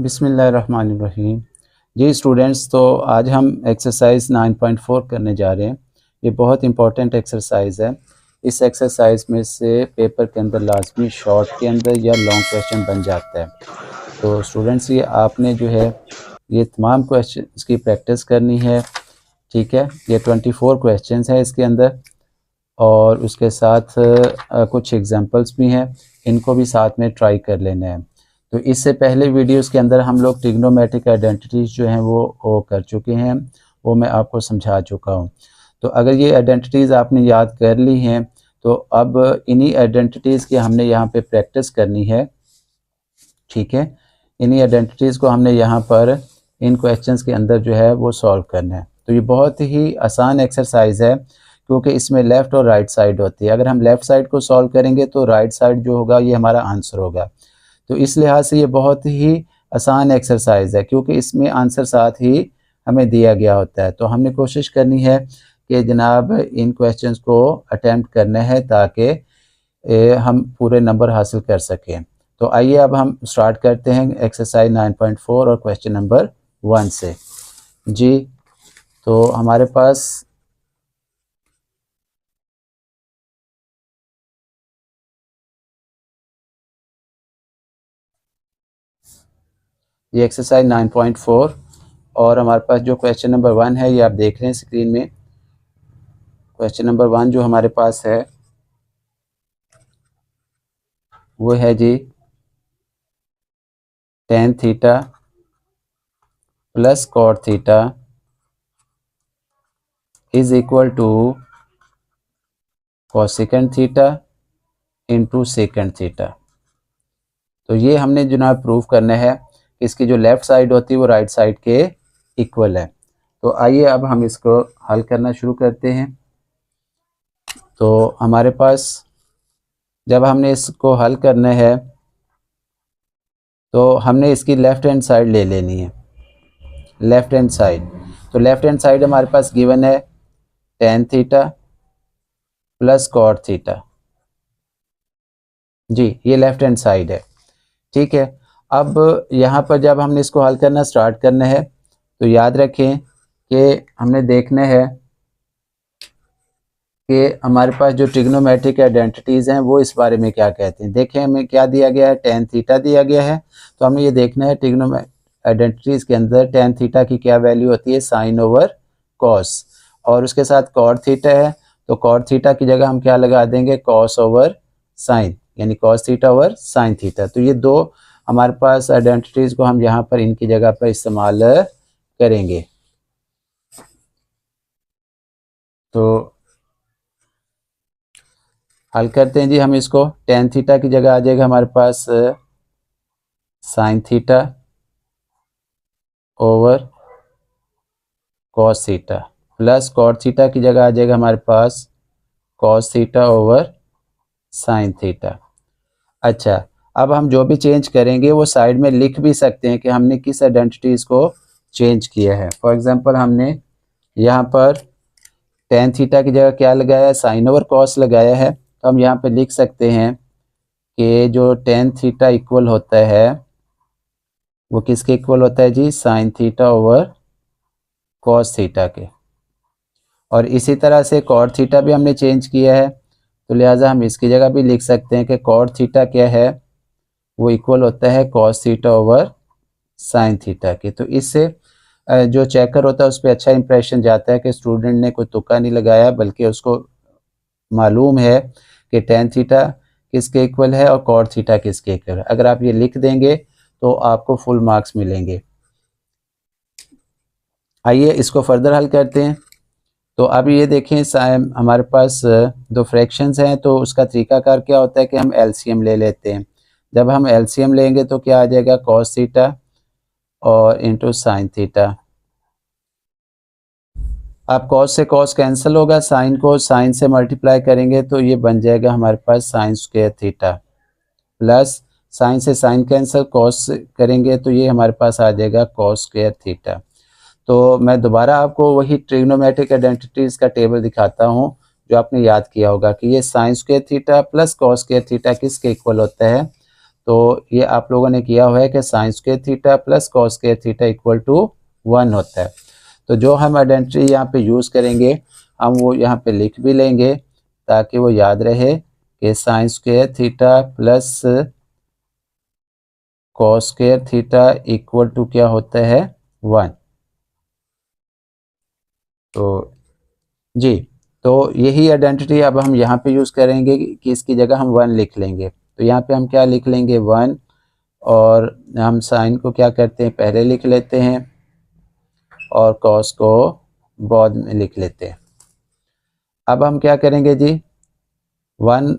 बिस्मिल्लाहिर्रहमानिर्रहीम। जी स्टूडेंट्स, तो आज हम एक्सरसाइज 9.4 करने जा रहे हैं। ये बहुत इंपॉर्टेंट एक्सरसाइज है। इस एक्सरसाइज में से पेपर के अंदर लाजमी शॉर्ट के अंदर या लॉन्ग क्वेश्चन बन जाता है। तो स्टूडेंट्स, ये आपने जो है ये तमाम क्वेश्चन की प्रैक्टिस करनी है। ठीक है, ये 24 क्वेश्चन है इसके अंदर, और उसके साथ कुछ एग्जांपल्स भी हैं, इनको भी साथ में ट्राई कर लेना है। तो इससे पहले वीडियोस के अंदर हम लोग ट्रिग्नोमेट्रिक आइडेंटिटीज़ जो हैं वो कर चुके हैं, वो मैं आपको समझा चुका हूँ। तो अगर ये आइडेंटिटीज़ आपने याद कर ली हैं, तो अब इन्हीं आइडेंटिटीज़ की हमने यहाँ पे प्रैक्टिस करनी है। ठीक है, इन्हीं आइडेंटिटीज़ को हमने यहाँ पर इन क्वेश्चंस के अंदर जो है वो सॉल्व करना है। तो ये बहुत ही आसान एक्सरसाइज है, क्योंकि इसमें लेफ़्ट और राइट साइड होती है। अगर हम लेफ़्ट साइड को सॉल्व करेंगे तो राइट साइड जो होगा ये हमारा आंसर होगा। तो इस लिहाज से ये बहुत ही आसान एक्सरसाइज है, क्योंकि इसमें आंसर साथ ही हमें दिया गया होता है। तो हमने कोशिश करनी है कि जनाब इन क्वेश्चंस को अटेम्प्ट करना है, ताकि हम पूरे नंबर हासिल कर सकें। तो आइए अब हम स्टार्ट करते हैं एक्सरसाइज 9.4 और क्वेश्चन नंबर 1 से। जी, तो हमारे पास ये एक्सरसाइज 9.4 और हमारे पास जो क्वेश्चन नंबर 1 है, ये आप देख रहे हैं स्क्रीन में। क्वेश्चन नंबर 1 जो हमारे पास है वो है जी tan theta plus cot theta is equal to cosecant theta into secant theta. तो ये हमने जनाब प्रूव करना है कि इसकी जो लेफ़्ट साइड होती है वो राइट साइड के इक्वल है। तो आइए अब हम इसको हल करना शुरू करते हैं। तो हमारे पास जब हमने इसको हल करना है तो हमने इसकी लेफ़्ट हैंड साइड ले लेनी है। लेफ़्ट हैंड साइड, तो लेफ़्ट हैंड साइड हमारे पास गिवन है tan theta plus cot theta. जी, ये लेफ़्ट हैंड साइड है। ठीक है, अब यहाँ पर जब हमने इसको हल करना स्टार्ट करना है, तो याद रखें कि हमने देखना है कि हमारे पास जो ट्रिग्नोमेट्रिक आइडेंटिटीज़ हैं वो इस बारे में क्या कहते हैं। देखें हमें क्या दिया गया है, tan थीटा दिया गया है। तो हमने ये देखना है ट्रिग्नोमेट्रिक आइडेंटिटीज़ के अंदर tan थीटा की क्या वैल्यू होती है, साइन ओवर कॉस, और उसके साथ cot थीटा है। तो cot थीटा की जगह हम क्या लगा देंगे, कॉस ओवर साइन, यानी cos theta over sine theta. तो ये दो हमारे पास आइडेंटिटीज़ को हम यहाँ पर इनकी जगह पर इस्तेमाल करेंगे। तो हल करते हैं जी हम इसको। tan थीटा की जगह आ जाएगा हमारे पास sine theta over cos theta, plus cot theta की जगह आ जाएगा हमारे पास cos theta over sine theta. अच्छा, अब हम जो भी चेंज करेंगे वो साइड में लिख भी सकते हैं कि हमने किस आइडेंटिटीज़ को चेंज किया है। फॉर एग्जांपल हमने यहाँ पर tan थीटा की जगह क्या लगाया है, साइन ओवर कॉस लगाया है। तो हम यहाँ पे लिख सकते हैं कि जो tan थीटा इक्वल होता है वो किसके इक्वल होता है जी, sine theta over cos theta के। और इसी तरह से cot थीटा भी हमने चेंज किया है, तो लिहाजा हम इसकी जगह भी लिख सकते हैं कि cot थीटा क्या है, वो इक्वल होता है cos theta over sine theta के। तो इससे जो चेकर होता है उस पर अच्छा इंप्रेशन जाता है कि स्टूडेंट ने कोई तुक्का नहीं लगाया, बल्कि उसको मालूम है कि tan थीटा किसके इक्वल है और cot थीटा किसके इक्वल है। अगर आप ये लिख देंगे तो आपको फुल मार्क्स मिलेंगे। आइए इसको फर्दर हल करते हैं। तो अब ये देखें, हमारे पास दो फ्रैक्शंस हैं, तो उसका तरीकाकार क्या होता है कि हम एलसीएम ले लेते हैं। जब हम एलसीएम लेंगे तो क्या आ जाएगा, cos थीटा और इंटू साइन थीटा। अब cos से cos कैंसिल होगा, साइन को साइन से मल्टीप्लाई करेंगे तो ये बन जाएगा हमारे पास sine square theta, plus sine से साइन कैंसिल, cos करेंगे तो ये हमारे पास आ जाएगा cos स्क्वायर थीटा। तो मैं दोबारा आपको वही ट्रिग्नोमेट्रिक आइडेंटिटीज़ का टेबल दिखाता हूँ जो आपने याद किया होगा कि ये sign square theta plus cos square theta किसके इक्वल होता है। तो ये आप लोगों ने किया हुआ है कि sine square theta plus cos square theta equal to 1 होता है। तो जो हम आइडेंटिटी यहाँ पे यूज़ करेंगे हम वो यहाँ पे लिख भी लेंगे ताकि वो याद रहे कि sine square theta plus cos square theta equal to क्या होता है 1। तो जी, तो यही आइडेंटिटी अब हम यहाँ पे यूज़ करेंगे कि इसकी जगह हम 1 लिख लेंगे। तो यहाँ पे हम क्या लिख लेंगे 1, और हम साइन को क्या करते हैं पहले लिख लेते हैं और कॉस को बाद में लिख लेते हैं। अब हम क्या करेंगे जी 1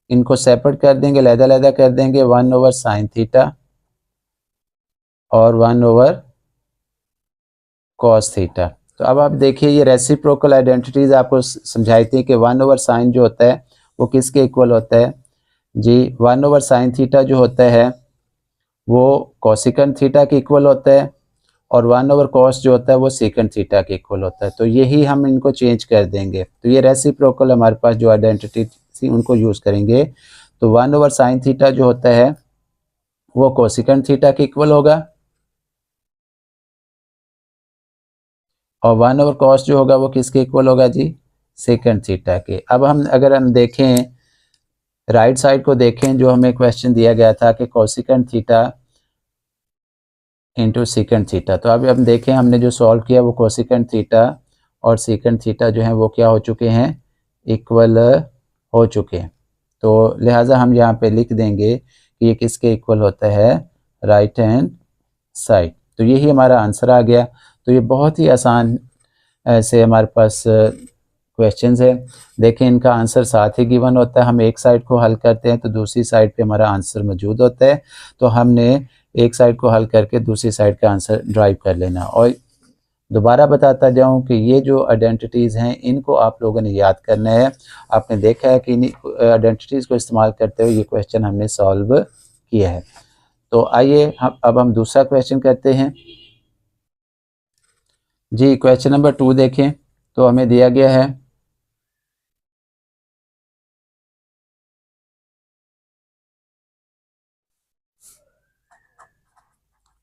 इनको सेपरेट कर देंगे, अलग-अलग कर देंगे, 1 ओवर साइन थीटा और 1 ओवर कॉस थीटा। तो अब आप देखिए ये रेसिप्रोकल आइडेंटिटीज आपको समझाई थी कि 1 ओवर साइन जो होता है वो किसके इक्वल होता है जी 1 ओवर साइन थीटा जो होता है वो कोसिकेंट थीटा के इक्वल होता है और 1 ओवर कॉस जो होता है वो सेकेंट थीटा के इक्वल होता है। तो यही हम इनको चेंज कर देंगे। तो ये रेसिप्रोकल हमारे पास जो आइडेंटिटी थी उनको यूज़ करेंगे। तो 1 ओवर साइन थीटा जो होता है वो कोसिकेंट थीटा के इक्वल होगा और 1 ओवर कॉस जो होगा वो किसके इक्वल होगा जी सेकेंट थीटा के। अब हम अगर हम देखें राइट साइड को देखें जो हमें क्वेश्चन दिया गया था कि cosecant theta into secant theta. तो अभी हम देखें हमने जो सॉल्व किया वो कोसिकेंट थीटा और सेकेंट थीटा जो है वो क्या हो चुके हैं इक्वल हो चुके हैं। तो लिहाजा हम यहाँ पे लिख देंगे कि ये किसके इक्वल होता है राइट हैंड साइड। तो यही हमारा आंसर आ गया। तो ये बहुत ही आसान ऐसे हमारे पास क्वेश्चंस है। देखें इनका आंसर साथ ही गिवन होता है। हम एक साइड को हल करते हैं तो दूसरी साइड पे हमारा आंसर मौजूद होता है। तो हमने एक साइड को हल करके दूसरी साइड का आंसर ड्राइव कर लेना। और दोबारा बताता जाऊं कि ये जो आइडेंटिटीज़ हैं इनको आप लोगों ने याद करना है। आपने देखा है कि इन आइडेंटिटीज़ को इस्तेमाल करते हुए ये क्वेश्चन हमने सॉल्व किया है। तो आइए अब हम दूसरा क्वेश्चन करते हैं जी। क्वेश्चन नंबर 2 देखें तो हमें दिया गया है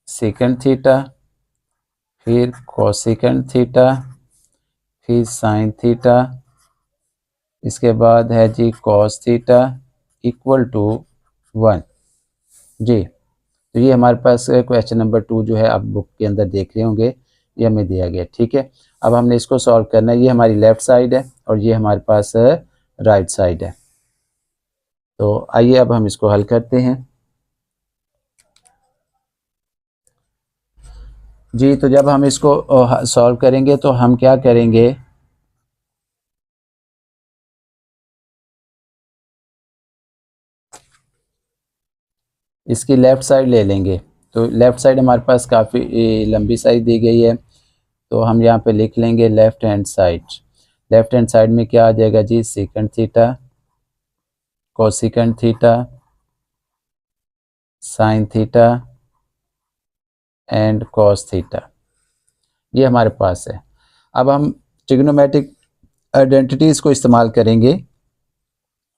सेकेंड थीटा फिर कोसेकेंट थीटा फिर साइन थीटा इसके बाद है जी कॉस थीटा इक्वल टू 1 जी। तो ये हमारे पास क्वेश्चन नंबर 2 जो है आप बुक के अंदर देख रहे होंगे ये हमें दिया गया। ठीक है, अब हमने इसको सॉल्व करना है। ये हमारी लेफ़्ट साइड है और ये हमारे पास राइट साइड है। तो आइए अब हम इसको हल करते हैं जी। तो जब हम इसको सॉल्व करेंगे तो हम क्या करेंगे इसकी लेफ़्ट साइड ले लेंगे। तो लेफ़्ट साइड हमारे पास काफ़ी लंबी साइड दी गई है। तो हम यहाँ पे लिख लेंगे left hand side. Left hand side में क्या आ जाएगा जी secant theta cosecant theta sine theta and cos theta ये हमारे पास है। अब हम ट्रिग्नोमेट्रिक आइडेंटिटीज़ को इस्तेमाल करेंगे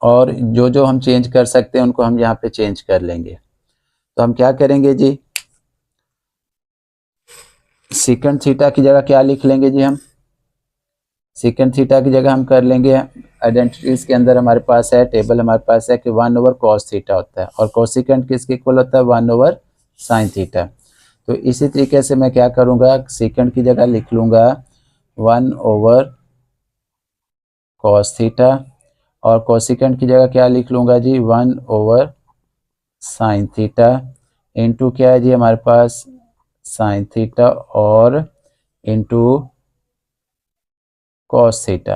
और जो जो हम चेंज कर सकते हैं उनको हम यहाँ पे चेंज कर लेंगे। तो हम क्या करेंगे जी सेकेंड थीटा की जगह क्या लिख लेंगे जी हम सेकेंड थीटा की जगह हम कर लेंगे आइडेंटिटीज़ के अंदर हमारे पास है टेबल हमारे पास है कि 1 ओवर कॉस थीटा होता है और कोसिकेंट किसके इक्वल होता है 1 ओवर साइन थीटा। तो इसी तरीके से मैं क्या करूँगा सेकेंड की जगह लिख लूँगा 1 ओवर कॉस थीटा और कोसिकेंट की जगह क्या लिख लूँगा जी 1 ओवर साइन थीटा इंटू क्या है जी हमारे पास साइन थीटा और इंटू कॉस थीटा।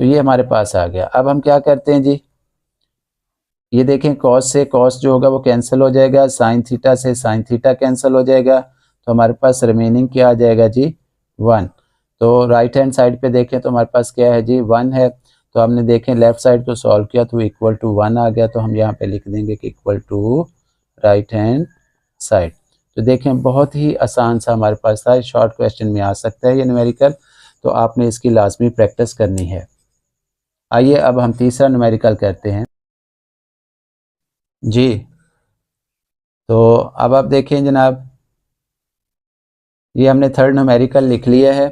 तो ये हमारे पास आ गया। अब हम क्या करते हैं जी ये देखें कॉस से कॉस जो होगा वो कैंसिल हो जाएगा, साइन थीटा से साइन थीटा कैंसिल हो जाएगा। तो हमारे पास रिमेनिंग क्या आ जाएगा जी 1। तो राइट हैंड साइड पे देखें तो हमारे पास क्या है जी 1 है। तो हमने देखें लेफ़्ट साइड को सॉल्व किया तो इक्वल टू 1 आ गया। तो हम यहाँ पे लिख देंगे कि equal to right hand side. तो देखें बहुत ही आसान सा हमारे पास था, शॉर्ट क्वेश्चन में आ सकता है ये न्यूमेरिकल। तो आपने इसकी लाजमी प्रैक्टिस करनी है। आइए अब हम तीसरा न्यूमेरिकल करते हैं जी। तो अब आप देखें जनाब, ये हमने थर्ड न्यूमेरिकल लिख लिया है।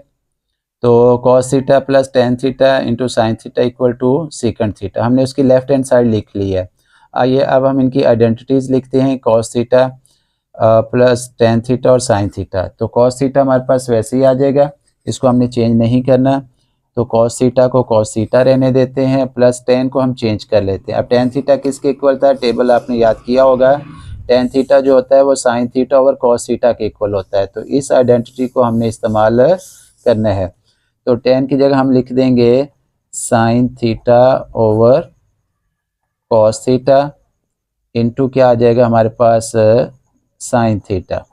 तो cos theta plus tan theta into sine theta equal to secant theta, हमने उसकी लेफ्ट हैंड साइड लिख ली है। आइए अब हम इनकी आइडेंटिटीज़ लिखते हैं, cos theta plus tan theta और साइन थीटा। तो cos थीटा हमारे पास वैसे ही आ जाएगा, इसको हमने चेंज नहीं करना। तो cos थीटा को cos थीटा रहने देते हैं, प्लस tan को हम चेंज कर लेते हैं। अब tan थीटा किसके इक्वल था, टेबल आपने याद किया होगा। tan थीटा जो होता है वो sign theta over cos theta के इक्वल होता है। तो इस आइडेंटिटी को हमने इस्तेमाल करना है। तो tan की जगह हम लिख देंगे sign theta over cos theta into क्या आ जाएगा हमारे पास साइन थीटा।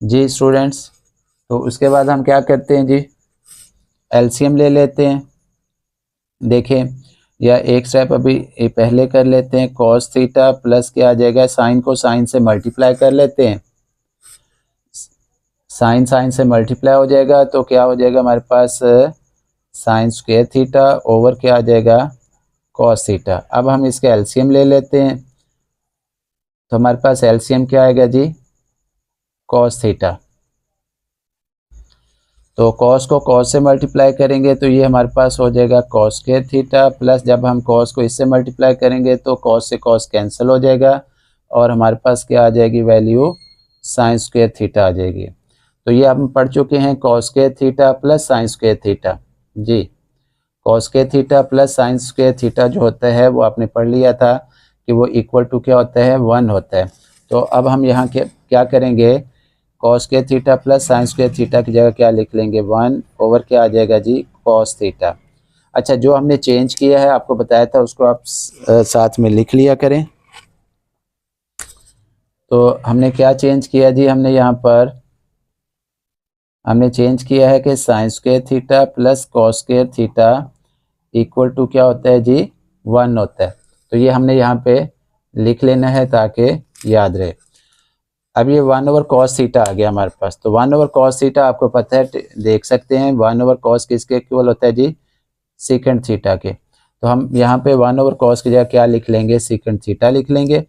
जी स्टूडेंट्स, तो उसके बाद हम क्या करते हैं जी, एलसीएम ले लेते हैं। देखें, या एक स्टेप अभी पहले कर लेते हैं, cos थीटा प्लस क्या आ जाएगा, साइन को साइन से मल्टीप्लाई कर लेते हैं। साइन साइन से मल्टीप्लाई हो जाएगा तो क्या हो जाएगा हमारे पास साइन स्क्वायर थीटा ओवर क्या आ जाएगा cos थीटा। अब हम इसका एलसीएम ले लेते हैं, तो हमारे पास एलसीएम क्या आएगा जी, cos थीटा। तो cos को cos से मल्टीप्लाई करेंगे तो ये हमारे पास हो जाएगा cos स्क्वायर थीटा, प्लस जब हम cos को इससे मल्टीप्लाई करेंगे तो cos से cos कैंसिल हो जाएगा और हमारे पास क्या आ जाएगी वैल्यू, साइन स्क्वायर थीटा आ जाएगी। तो ये हम पढ़ चुके हैं cos square theta plus sine square theta जी। cos square theta plus sine square theta जो होता है वो आपने पढ़ लिया था कि वो इक्वल टू क्या होता है, 1 होता है। तो अब हम यहाँ के क्या करेंगे, cos square theta plus sine square theta की जगह क्या लिख लेंगे, 1 ओवर क्या आ जाएगा जी, cos थीटा। अच्छा, जो हमने चेंज किया है आपको बताया था उसको आप साथ में लिख लिया करें। तो हमने क्या चेंज किया जी, हमने यहाँ पर हमने चेंज किया है कि sine square theta plus cos square theta equal to क्या होता है जी, 1 होता है। तो ये हमने यहाँ पे लिख लेना है ताकि याद रहे। अब ये 1 ओवर cos थीटा आ गया हमारे पास। तो 1 ओवर cos थीटा आपको पता है, देख सकते हैं 1 ओवर cos किसके इक्वल होता है जी, सीकेंट थीटा के। तो हम यहाँ पे 1 ओवर cos की जगह क्या लिख लेंगे, सीकेंट थीटा लिख लेंगे।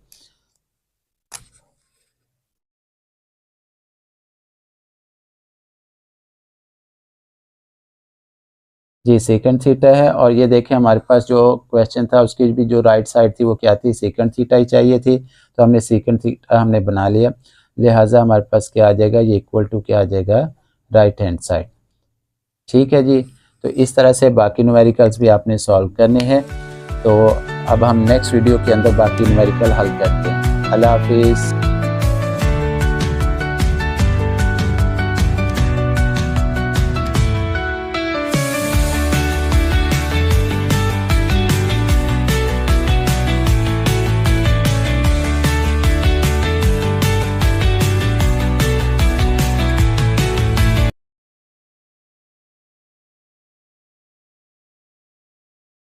जी सेकंड थीटा है, और ये देखें हमारे पास जो क्वेश्चन था उसकी भी जो राइट साइड थी वो क्या थी, सेकंड थीटा ही चाहिए थी। तो हमने सेकंड थीटा हमने बना लिया, लिहाजा हमारे पास क्या आ जाएगा, ये इक्वल टू क्या आ जाएगा, राइट हैंड साइड। ठीक है जी। तो इस तरह से बाकी न्यूमेरिकल्स भी आपने सॉल्व करने हैं। तो अब हम नेक्स्ट वीडियो के अंदर बाकी न्यूमेरिकल हल करते हैं। अल्लाह हाफिज़।